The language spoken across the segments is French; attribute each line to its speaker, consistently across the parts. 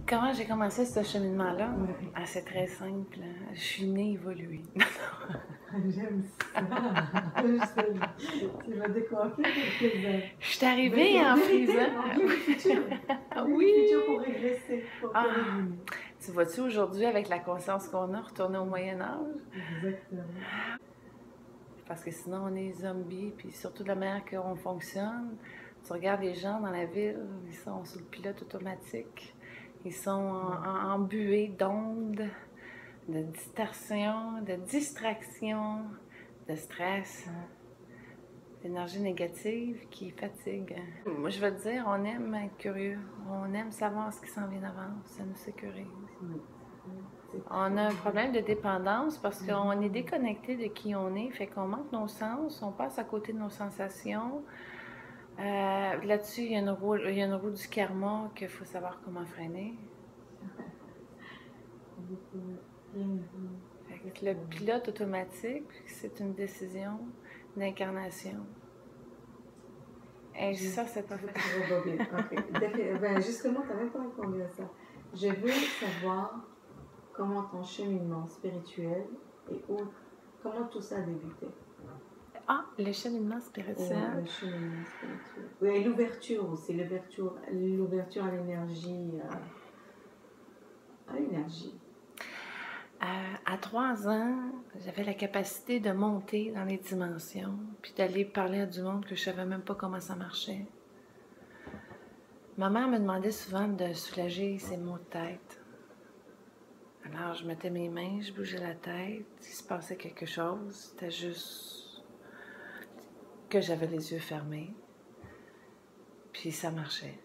Speaker 1: Comment j'ai commencé ce cheminement-là?
Speaker 2: Oui.
Speaker 1: Ah, c'est très simple. Je suis née évoluée.
Speaker 2: J'aime ça. Tu vas décoiffer quelques-uns.
Speaker 1: Je suis arrivée en frisant.
Speaker 2: Oublie le futur. Oublie le futur pour régresser, pour te
Speaker 1: Ah,
Speaker 2: révéler.
Speaker 1: tu vois-tu aujourd'hui, avec la conscience qu'on a, retourner au Moyen-Âge?
Speaker 2: Exactement.
Speaker 1: Parce que sinon, on est zombies, puis surtout de la manière qu'on fonctionne. Tu regardes les gens dans la ville, ils sont sous le pilote automatique. Ils sont en buée d'ondes, de distorsion, de distraction, de stress, d'énergie négative qui fatigue. Moi, je veux te dire, on aime être curieux. On aime savoir ce qui s'en vient d'avance. Ça nous sécurise. On a un problème de dépendance parce qu'on est déconnecté de qui on est, fait qu'on manque nos sens, on passe à côté de nos sensations. Là-dessus, il y a une roue du karma qu'il faut savoir comment freiner. Fait que le pilote automatique, c'est une décision d'incarnation. Et ça, c'est pas fait.
Speaker 2: Ok. Ben, justement, tu n'as même pas répondu à ça. Je veux savoir comment ton cheminement spirituel et autres, comment tout ça a débuté.
Speaker 1: Ah, le cheminement spirituel.
Speaker 2: Ouais, le cheminement spirituel. Oui, l'ouverture aussi, l'ouverture à l'énergie. À l'énergie.
Speaker 1: À 3 ans, j'avais la capacité de monter dans les dimensions, puis d'aller parler à du monde que je savais même pas comment ça marchait. Ma mère me demandait souvent de soulager ses maux de tête. Alors, je mettais mes mains, je bougeais la tête, il se passait quelque chose. C'était juste que j'avais les yeux fermés. Puis ça marchait.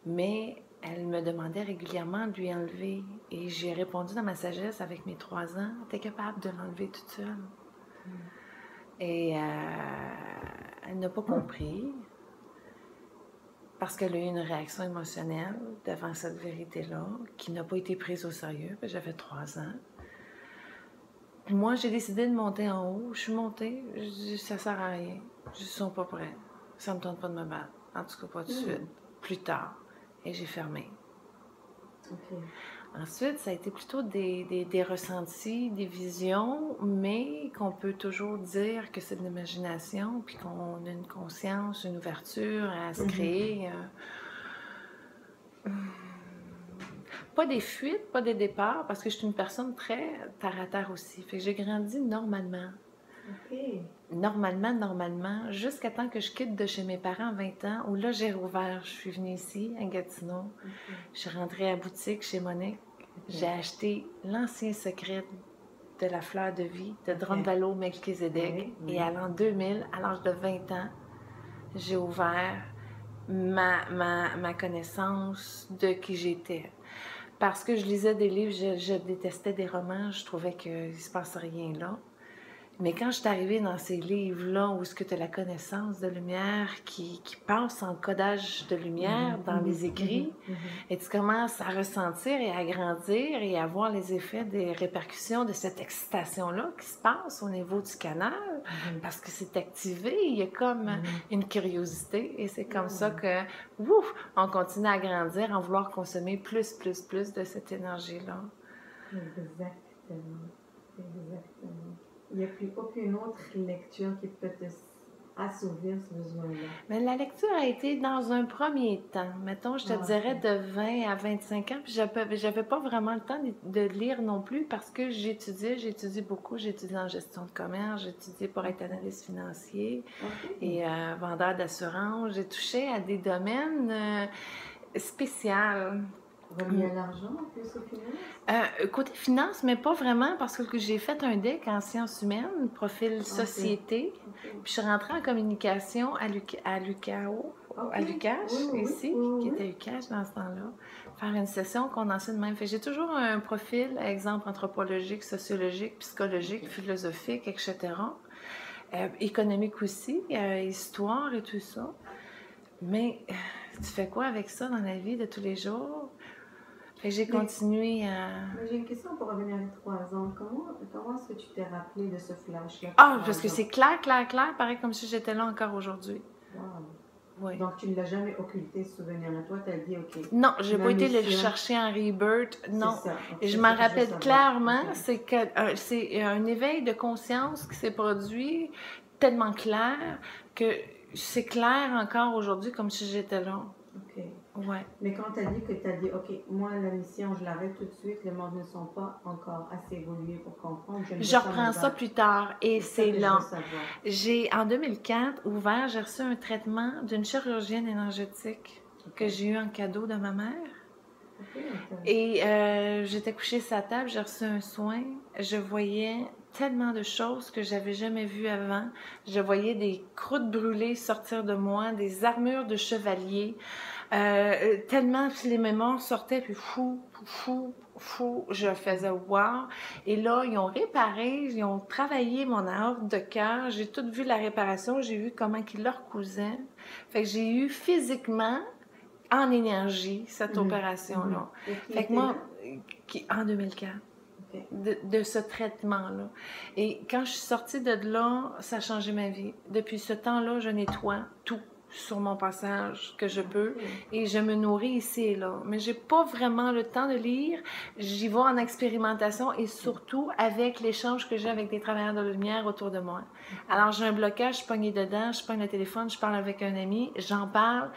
Speaker 1: Mais elle me demandait régulièrement de lui enlever. Et j'ai répondu dans ma sagesse avec mes 3 ans, t'es capable de l'enlever toute seule. Et elle n'a pas compris. Parce qu'elle a eu une réaction émotionnelle devant cette vérité-là, qui n'a pas été prise au sérieux, j'avais 3 ans. Moi, j'ai décidé de monter en haut. Je suis montée, je dis, ça sert à rien. Je dis, ils sont pas prêts. Ça me tente pas de me battre. En tout cas, pas tout de suite. Plus tard. Et j'ai fermé.
Speaker 2: Okay.
Speaker 1: Ensuite, ça a été plutôt des ressentis, des visions, mais qu'on peut toujours dire que c'est de l'imagination, puis qu'on a une conscience, une ouverture à se créer. Pas des fuites, pas des départs, parce que je suis une personne très terre à terre aussi. Fait que j'ai grandi normalement.
Speaker 2: OK.
Speaker 1: Normalement, jusqu'à temps que je quitte de chez mes parents à 20 ans, où là, j'ai rouvert. Je suis venue ici, à Gatineau. Je suis rentrée à la boutique chez Monique. J'ai acheté l'ancien secret de la fleur de vie de Dromvalo Melchizedek. Et à l'an 2000, à l'âge de 20 ans, j'ai ouvert ma connaissance de qui j'étais. Parce que je lisais des livres, je détestais des romans, je trouvais qu'il ne se passait rien là. Mais quand je suis arrivée dans ces livres-là, où est-ce que tu as la connaissance de lumière qui passe en codage de lumière dans les écrits, et tu commences à ressentir et à grandir et à voir les effets des répercussions de cette excitation-là qui se passe au niveau du canal, parce que c'est activé, il y a comme une curiosité, et c'est comme ça que, on continue à grandir, en vouloir consommer plus de cette énergie-là.
Speaker 2: Exactement. Il n'y a plus aucune autre lecture qui peut te assouvir ce besoin-là.
Speaker 1: Mais la lecture a été dans un premier temps. Mettons, je te dirais de 20 à 25 ans. Puis j'avais pas vraiment le temps de lire non plus parce que j'étudie beaucoup. J'étudie en gestion de commerce, j'étudie pour être analyste financier et vendeur d'assurance. J'ai touché à des domaines spéciaux.
Speaker 2: Relié à l'argent, plus au finance?
Speaker 1: Côté finance, mais pas vraiment, parce que j'ai fait un DEC en sciences humaines, profil société, puis je suis rentrée en communication à l'UQAO, à l'UQACH, ici, qui était UQACH dans ce temps-là, faire une session condensée de même. Fait que j'ai toujours un profil, exemple, anthropologique, sociologique, psychologique, philosophique, etc. Économique aussi, histoire et tout ça. Mais tu fais quoi avec ça dans la vie de tous les jours? Fait que j'ai continué à...
Speaker 2: J'ai une question pour revenir à 3 ans. Comment est-ce que tu t'es rappelé de ce flash-là?
Speaker 1: Ah, parce que c'est clair, pareil comme si j'étais là encore aujourd'hui. Oui.
Speaker 2: Donc, tu ne l'as jamais occulté, ce souvenir-là. Toi, tu as dit, OK.
Speaker 1: Non, j'ai
Speaker 2: ma
Speaker 1: pas été le
Speaker 2: mission,
Speaker 1: chercher en rebirth. Non.
Speaker 2: c'est ça. Donc,
Speaker 1: Et je
Speaker 2: c'est
Speaker 1: m'en
Speaker 2: ça que je veux
Speaker 1: rappelle
Speaker 2: savoir.
Speaker 1: clairement,
Speaker 2: OK.
Speaker 1: c'est un éveil de conscience qui s'est produit tellement clair que c'est clair encore aujourd'hui comme si j'étais là.
Speaker 2: OK.
Speaker 1: Ouais.
Speaker 2: Mais quand tu as dit que tu as dit, OK, moi, la mission, je l'arrête tout de suite, les mondes ne sont pas encore assez évolués pour comprendre.
Speaker 1: Je reprends ça plus tard et c'est
Speaker 2: là.
Speaker 1: long. J'ai, en 2004, j'ai reçu un traitement d'une chirurgienne énergétique que j'ai eu en cadeau de ma mère. Et j'étais couchée sur la table, j'ai reçu un soin. Je voyais tellement de choses que j'avais jamais vues avant. Je voyais des croûtes brûlées sortir de moi, des armures de chevalier. Tellement les mémoires sortaient, puis fou, je faisais wow. Et là, ils ont réparé, ils ont travaillé mon aorte de cœur. J'ai tout vu la réparation, j'ai vu comment ils leur cousaient. Fait que j'ai eu physiquement, en énergie, cette opération-là. Fait que moi, en 2004. Okay. De ce traitement-là. Et quand je suis sortie de là, ça a changé ma vie. Depuis ce temps-là, je nettoie tout sur mon passage que je peux et je me nourris ici et là. Mais j'ai pas vraiment le temps de lire. J'y vais en expérimentation et surtout avec l'échange que j'ai avec des travailleurs de la lumière autour de moi. Alors, j'ai un blocage, je suis pognée dedans, je pogne le téléphone, je parle avec un ami, j'en parle.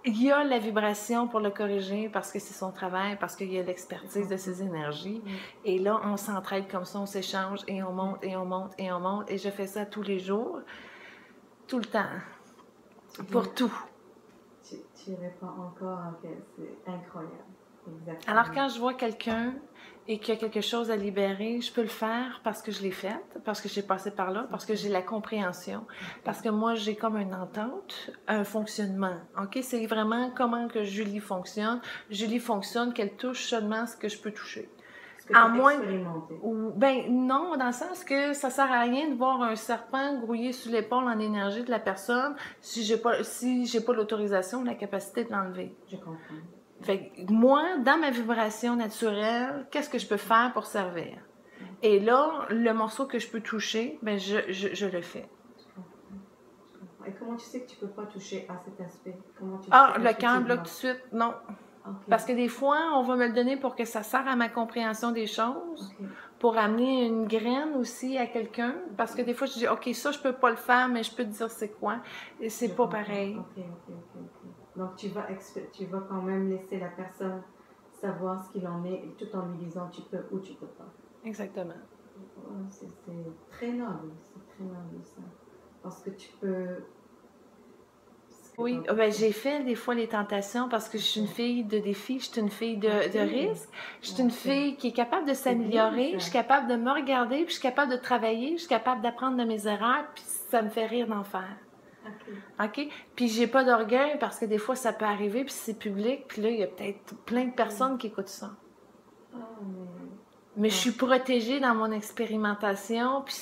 Speaker 1: Il y a la vibration pour le corriger parce que c'est son travail, parce qu'il y a l'expertise de ses énergies. Et là, on s'entraide comme ça, on s'échange et on monte et on monte et on monte. Et je fais ça tous les jours, tout le temps, pour tout.
Speaker 2: Tu réponds encore, c'est incroyable. Exactement.
Speaker 1: Alors, quand je vois quelqu'un et qu'il y a quelque chose à libérer, je peux le faire parce que je l'ai fait, parce que j'ai passé par là, parce que j'ai la compréhension, parce que moi, j'ai comme une entente, un fonctionnement. OK? C'est vraiment comment que Julie fonctionne. Julie fonctionne qu'elle touche seulement ce que je peux toucher.
Speaker 2: À moins
Speaker 1: ben non, dans le sens que ça sert à rien de voir un serpent grouiller sur l'épaule en énergie de la personne si j'ai pas l'autorisation ou la capacité de l'enlever.
Speaker 2: Je comprends.
Speaker 1: Fait que moi, dans ma vibration naturelle, qu'est-ce que je peux faire pour servir? Et là, le morceau que je peux toucher, ben je le fais.
Speaker 2: Et comment tu sais que tu peux pas toucher à cet aspect?
Speaker 1: Le cœur bloque tout de suite, non. Okay. Parce que des fois, on va me le donner pour que ça sert à ma compréhension des choses, pour amener une graine aussi à quelqu'un. Parce que des fois, je dis, OK, ça, je peux pas le faire, mais je peux te dire c'est quoi. Et c'est pas pareil.
Speaker 2: OK. Donc, tu vas quand même laisser la personne savoir ce qu'il en est, tout en lui disant tu peux ou tu peux pas.
Speaker 1: Exactement.
Speaker 2: C'est très noble, ça. Parce que tu peux...
Speaker 1: Oui, ben, j'ai fait des fois les tentations parce que je suis une fille de défi, je suis une fille de risque, je suis une fille qui est capable de s'améliorer, je suis capable de me regarder, puis je suis capable de travailler, je suis capable d'apprendre de mes erreurs, puis ça me fait rire d'en faire. OK? Puis j'ai pas d'orgueil parce que des fois ça peut arriver, puis c'est public, puis là il y a peut-être plein de personnes qui écoutent ça. Mais je suis protégée dans mon expérimentation, puis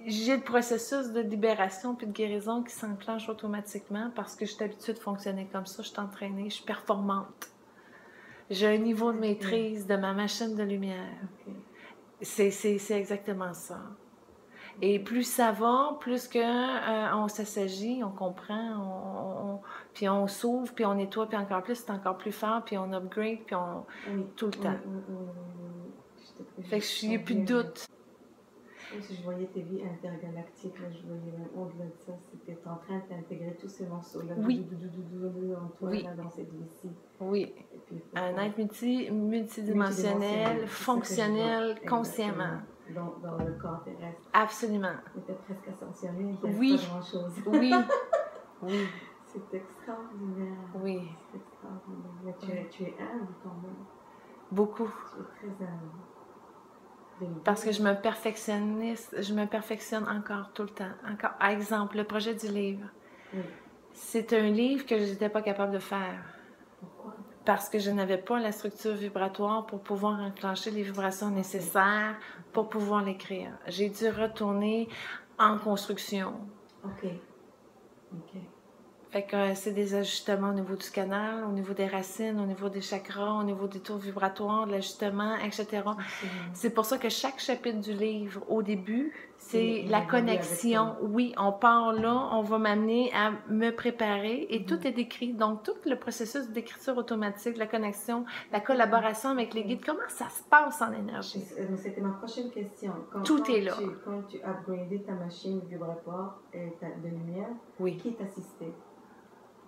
Speaker 1: j'ai le processus de libération puis de guérison qui s'enclenche automatiquement parce que j'ai l'habitude de fonctionner comme ça, je suis entraînée, je suis performante. J'ai un niveau de maîtrise de ma machine de lumière. C'est exactement ça. Et plus ça va, plus on s'assagit, on comprend, puis on s'ouvre, puis on nettoie, puis encore plus, c'est encore plus fort, puis on upgrade, puis tout le temps. Fait que je n'ai plus de doute.
Speaker 2: Si je voyais tes vies intergalactiques, là, je voyais même au-delà de ça, c'était en train d'intégrer tous ces morceaux-là.
Speaker 1: Oui.
Speaker 2: En toi, là, dans cette vie-ci.
Speaker 1: Oui. Un être multidimensionnel, fonctionnel, consciemment.
Speaker 2: Dans le corps terrestre.
Speaker 1: Absolument.
Speaker 2: Tu étais presque ascensionné, il ne
Speaker 1: oui.
Speaker 2: pas grand-chose.
Speaker 1: Oui. Oui.
Speaker 2: C'est extraordinaire.
Speaker 1: Oui.
Speaker 2: C'est extraordinaire. Mais tu es humble quand même.
Speaker 1: Beaucoup.
Speaker 2: Tu es très humble.
Speaker 1: Parce que je me perfectionne encore tout le temps. Encore. Par exemple, le projet du livre.
Speaker 2: Oui.
Speaker 1: C'est un livre que je n'étais pas capable de faire.
Speaker 2: Pourquoi?
Speaker 1: Parce que je n'avais pas la structure vibratoire pour pouvoir enclencher les vibrations nécessaires pour pouvoir l'écrire. J'ai dû retourner en construction.
Speaker 2: OK.
Speaker 1: Fait que c'est des ajustements au niveau du canal, au niveau des racines, au niveau des chakras, au niveau des tours vibratoires, de l'ajustement, etc. C'est pour ça que chaque chapitre du livre, au début, C'est la connexion. Oui, on part là, on va m'amener à me préparer et tout est décrit. Donc, tout le processus d'écriture automatique, la connexion, la collaboration avec les guides, comment ça se passe en énergie?
Speaker 2: C'était ma prochaine question.
Speaker 1: Tout est là.
Speaker 2: Quand tu upgradais ta machine vibratoire de lumière,
Speaker 1: oui.
Speaker 2: Qui t'assistait?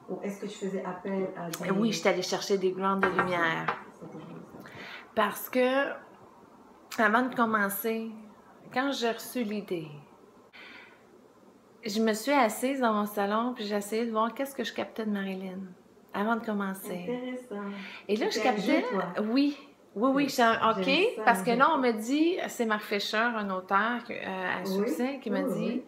Speaker 2: Ou est-ce que tu faisais appel à des...
Speaker 1: Oui, je suis allée chercher des glandes de lumière. Parce que, avant de commencer, quand j'ai reçu l'idée, je me suis assise dans mon salon puis j'ai essayé de voir qu'est-ce que je captais de Marilyn avant de commencer.
Speaker 2: Intéressant.
Speaker 1: Et là, je captais... Oui. Oui, OK, parce que là, on me dit, c'est Marc Fisher, un auteur à succès, qui m'a dit,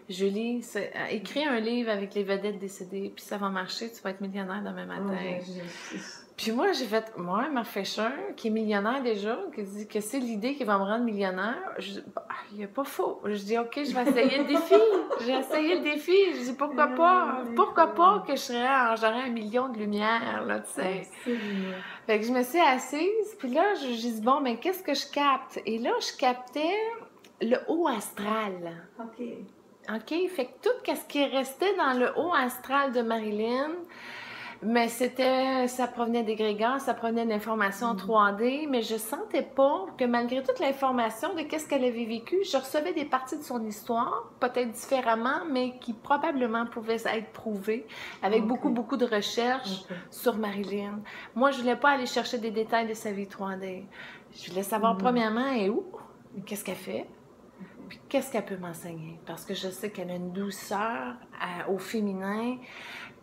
Speaker 1: Julie, écris un livre avec les vedettes décédées, puis ça va marcher, tu vas être millionnaire demain matin. Puis moi, j'ai fait, moi, Marc Fisher, qui est millionnaire déjà, qui dit que c'est l'idée qui va me rendre millionnaire, il n'est pas faux. Je dis, OK, je vais essayer le défi. J'ai essayé le défi. Je dis, pourquoi pas? Pourquoi pas que j'aurais 1 million de lumière, là, tu sais. Fait que je me suis assise, puis là, j'ai dit, bon, mais qu'est-ce que je capte? Et là, je captais le haut astral. OK? Fait que tout ce qui restait dans le haut astral de Marilyn, mais ça provenait des grégores, ça provenait d'informations en 3D, mais je sentais pas que malgré toute l'information de qu'est-ce qu'elle avait vécu, je recevais des parties de son histoire, peut-être différemment, mais qui probablement pouvaient être prouvées avec beaucoup de recherches sur Marilyn. Moi, je voulais pas aller chercher des détails de sa vie 3D. Je voulais savoir premièrement, et où, qu'est-ce qu'elle fait, puis qu'est-ce qu'elle peut m'enseigner, parce que je sais qu'elle a une douceur au féminin,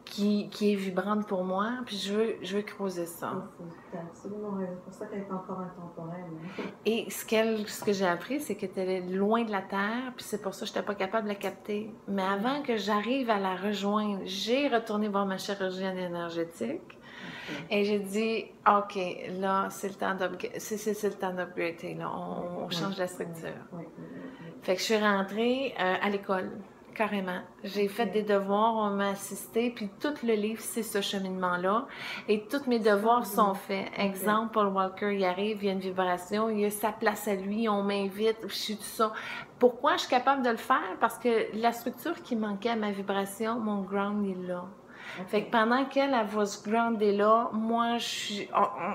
Speaker 1: qui est vibrante pour moi, puis je veux creuser ça.
Speaker 2: C'est absolument raison. C'est pour ça qu'elle est encore intemporelle.
Speaker 1: Et ce que j'ai appris, c'est qu'elle était loin de la Terre, puis c'est pour ça que je n'étais pas capable de la capter. Mais avant que j'arrive à la rejoindre, j'ai retourné voir ma chirurgienne énergétique, et j'ai dit, OK, là, c'est le temps d'upgrader, là, on change la structure. Fait que je suis rentrée à l'école. Carrément. J'ai fait des devoirs, on m'a assisté, puis tout le livre, c'est ce cheminement-là. Et tous mes devoirs sont faits. Exemple, Paul Walker, il arrive, il y a une vibration, il y a sa place à lui, on m'invite, je suis tout ça. Pourquoi je suis capable de le faire? Parce que la structure qui manquait à ma vibration, mon ground est là. Fait que pendant qu'elle va se grounder là, moi, je suis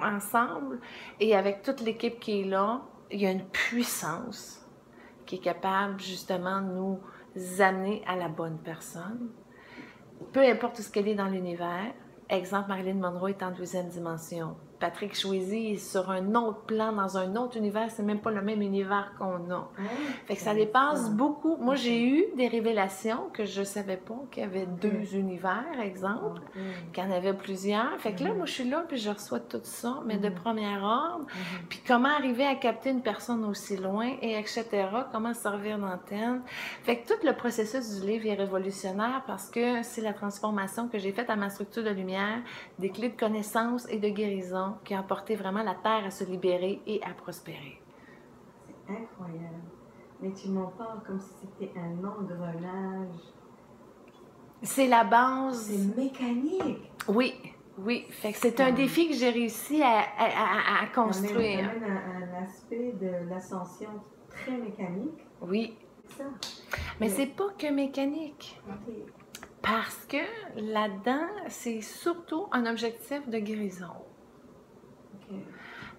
Speaker 1: ensemble, et avec toute l'équipe qui est là, il y a une puissance qui est capable, justement, de nous amener à la bonne personne. Peu importe où ce qu'elle est dans l'univers. Exemple, Marilyn Monroe est en 2e dimension. Patrick Swayze est sur un autre plan, dans un autre univers. C'est même pas le même univers qu'on a. Fait que ça dépasse beaucoup. Moi, j'ai eu des révélations que je savais pas qu'il y avait 2 univers, exemple, qu'il y en avait plusieurs. Fait que là, moi, je suis là, puis je reçois tout ça, mais de premier ordre. Puis comment arriver à capter une personne aussi loin, et etc. Comment servir d'antenne. Fait que tout le processus du livre est révolutionnaire parce que c'est la transformation que j'ai faite à ma structure de lumière, des clés de connaissance et de guérison qui a apporté vraiment la Terre à se libérer et à prospérer.
Speaker 2: C'est incroyable. Mais tu m'en parles comme si c'était un engrenage.
Speaker 1: C'est la base.
Speaker 2: C'est mécanique.
Speaker 1: Oui. Fait que c'est un défi que j'ai réussi à construire.
Speaker 2: Ça amène un aspect de l'ascension très mécanique.
Speaker 1: Oui.
Speaker 2: C'est ça.
Speaker 1: Mais c'est pas que mécanique. Parce que là-dedans, c'est surtout un objectif de guérison.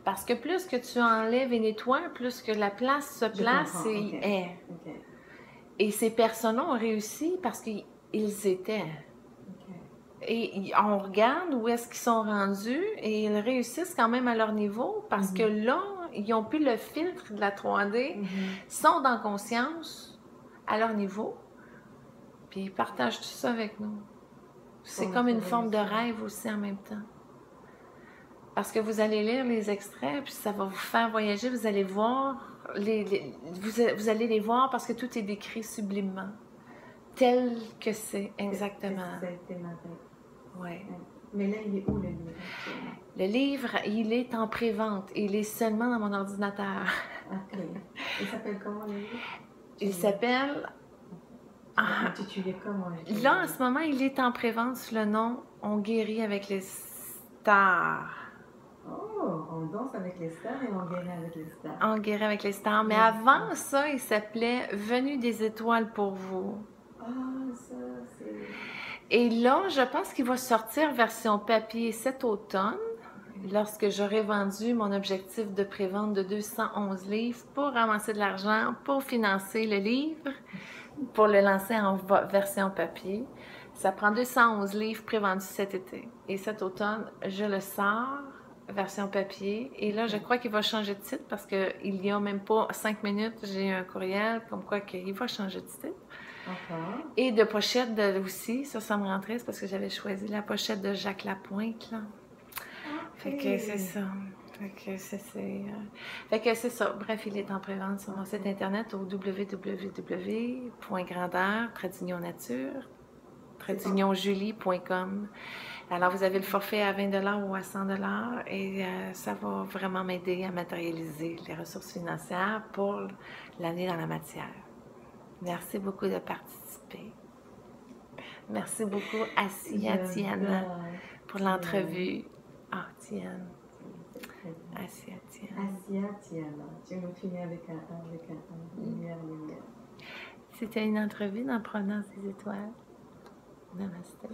Speaker 1: Parce que plus que tu enlèves et nettoies, plus que la place se place et est. Et ces personnes-là ont réussi parce qu'ils étaient. Et on regarde où est-ce qu'ils sont rendus et ils réussissent quand même à leur niveau parce que là, ils n'ont plus le filtre de la 3D, sont dans conscience à leur niveau, puis ils partagent tout ça avec nous. C'est comme une forme de rêve aussi en même temps. Parce que vous allez lire les extraits, puis ça va vous faire voyager, vous allez voir, vous allez les voir parce que tout est décrit sublimement, tel que c'est exactement. Ouais.
Speaker 2: Mais là, il est où le livre?
Speaker 1: Le livre, il est en pré-vente. Il est seulement dans mon ordinateur.
Speaker 2: OK. Il s'appelle comment le livre?
Speaker 1: Il s'appelle...
Speaker 2: Intitulé comment?
Speaker 1: Là, en ce moment, il est en pré-vente sous le nom « On guérit avec les stars ».
Speaker 2: Oh, on danse avec les stars et on guérit avec les stars.
Speaker 1: On guérit avec les stars. Mais avant ça, il s'appelait Venue des étoiles pour vous.
Speaker 2: Ah, ça, c'est...
Speaker 1: Et là, je pense qu'il va sortir version papier cet automne, lorsque j'aurai vendu mon objectif de prévente de 211 livres pour ramasser de l'argent, pour financer le livre, pour le lancer en version papier. Ça prend 211 livres prévendus cet été. Et cet automne, je le sors, version papier. Et là, je crois qu'il va changer de titre parce qu'il y a même pas 5 minutes, j'ai eu un courriel comme quoi qu'il va changer de titre. Et de pochette aussi, ça me rend triste parce que j'avais choisi la pochette de Jacques Lapointe, là. Fait que c'est ça. Fait que c'est ça. Bref, il est en prévente sur mon site internet au www.grandeur-nature-julie.com. Alors, vous avez le forfait à 20 ou à 100 et ça va vraiment m'aider à matérialiser les ressources financières pour l'année dans la matière. Merci beaucoup de participer. Merci beaucoup à Tiana pour l'entrevue. Ah, Tiana.
Speaker 2: Asia Tiana. Tu me finis avec un lumière.
Speaker 1: C'était une entrevue dans Provenance des étoiles. Namaste.